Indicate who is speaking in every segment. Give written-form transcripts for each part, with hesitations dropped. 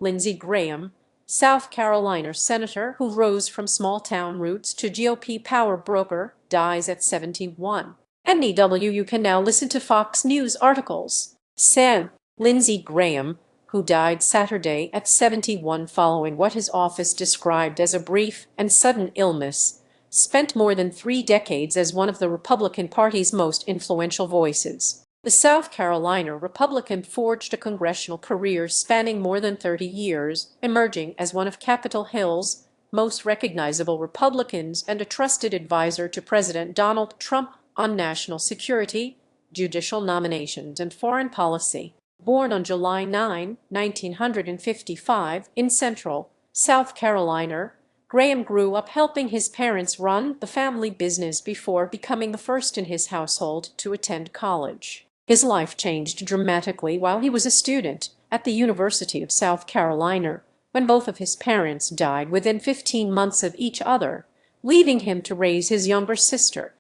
Speaker 1: Lindsey Graham, South Carolina senator who rose from small-town roots to GOP power broker, dies at 71. You can now listen to Fox News articles. Sen. Lindsey Graham, who died Saturday at 71 following what his office described as a brief and sudden illness, spent more than 3 decades as one of the Republican Party's most influential voices. The South Carolina Republican forged a congressional career spanning more than 30 years, emerging as one of Capitol Hill's most recognizable Republicans and a trusted advisor to President Donald Trump on national security, judicial nominations, and foreign policy. Born on July 9, 1955, in Central, South Carolina, Graham grew up helping his parents run the family business before becoming the first in his household to attend college. His life changed dramatically while he was a student at the University of South Carolina, when both of his parents died within 15 months of each other, leaving him to raise his younger sister.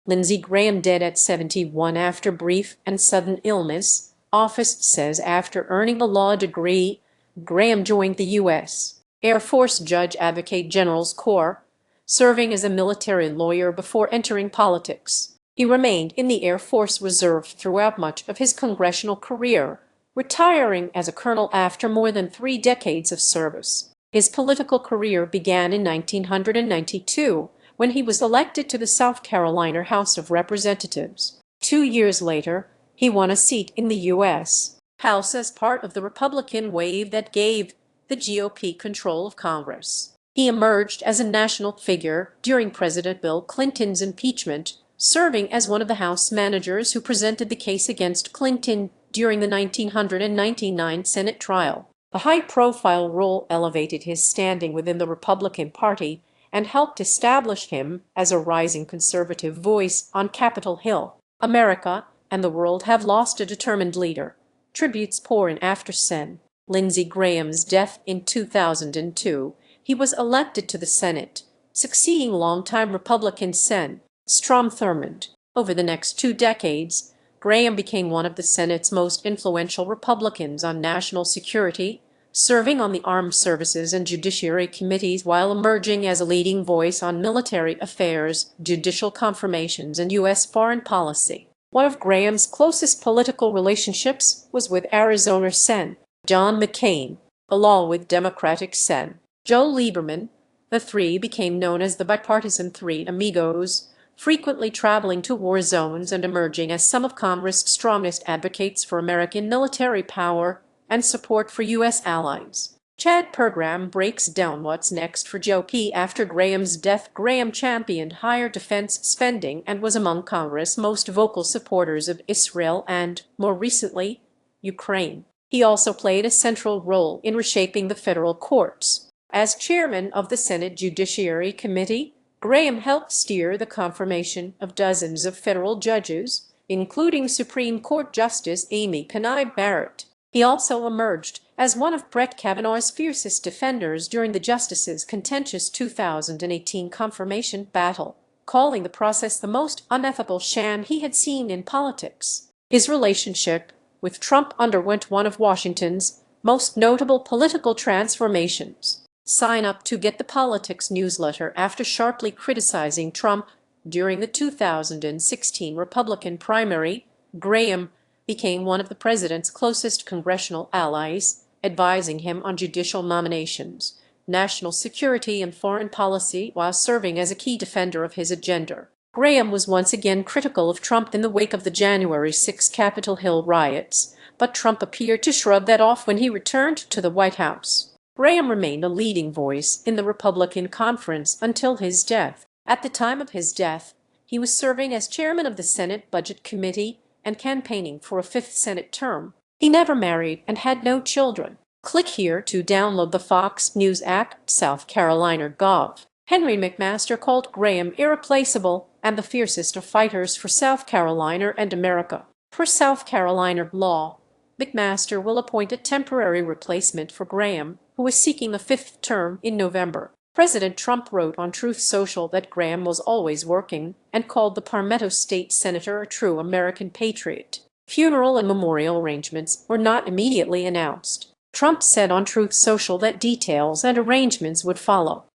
Speaker 1: Lindsey Graham died at 71 after brief and sudden illness, office says. After earning a law degree, Graham joined the U.S. Air Force Judge Advocate General's Corps, serving as a military lawyer before entering politics. He remained in the Air Force Reserve throughout much of his congressional career, retiring as a colonel after more than 3 decades of service. His political career began in 1992, when he was elected to the South Carolina House of Representatives. 2 years later, he won a seat in the U.S. House as part of the Republican wave that gave the GOP control of Congress. He emerged as a national figure during President Bill Clinton's impeachment, serving as one of the House managers who presented the case against Clinton during the 1999 Senate trial. The high-profile role elevated his standing within the Republican Party and helped establish him as a rising conservative voice on Capitol Hill. America and the world have lost a determined leader. Tributes pour in after Sen. Lindsey Graham's death in 2002. He was elected to the Senate, succeeding longtime Republican Sen. Strom Thurmond. Over the next 2 decades, Graham became one of the Senate's most influential Republicans on national security, serving on the Armed Services and Judiciary Committees while emerging as a leading voice on military affairs, judicial confirmations, and U.S. foreign policy. One of Graham's closest political relationships was with Arizona Sen. John McCain, along with Democratic Sen. Joe Lieberman. The three became known as the bipartisan Three Amigos, frequently traveling to war zones and emerging as some of Congress' strongest advocates for American military power and support for U.S. allies. Chad Pergram breaks down what's next for GOP after Graham's death. Graham championed higher defense spending and was among Congress' most vocal supporters of Israel and, more recently, Ukraine. He also played a central role in reshaping the federal courts. As chairman of the Senate Judiciary Committee, Graham helped steer the confirmation of dozens of federal judges, including Supreme Court Justice Amy Coney Barrett. He also emerged as one of Brett Kavanaugh's fiercest defenders during the justice's contentious 2018 confirmation battle, calling the process the most unethical sham he had seen in politics. His relationship with Trump underwent one of Washington's most notable political transformations. Sign up to get the Politics newsletter after sharply criticizing Trump during the 2016 Republican primary. Graham became one of the president's closest congressional allies, advising him on judicial nominations, national security, and foreign policy while serving as a key defender of his agenda. Graham was once again critical of Trump in the wake of the January 6 Capitol Hill riots, but Trump appeared to shrug that off when he returned to the White House. Graham remained a leading voice in the Republican conference until his death. At the time of his death, he was serving as chairman of the Senate Budget Committee and campaigning for a 5th Senate term. He never married and had no children. Click here to download the Fox News app. South Carolina Gov. Henry McMaster called Graham irreplaceable and the fiercest of fighters for South Carolina and America. Per South Carolina law, McMaster will appoint a temporary replacement for Graham, who is seeking a 5th term in November. President Trump wrote on Truth Social that Graham was always working and called the Palmetto State senator a true American patriot. Funeral and memorial arrangements were not immediately announced. Trump said on Truth Social that details and arrangements would follow.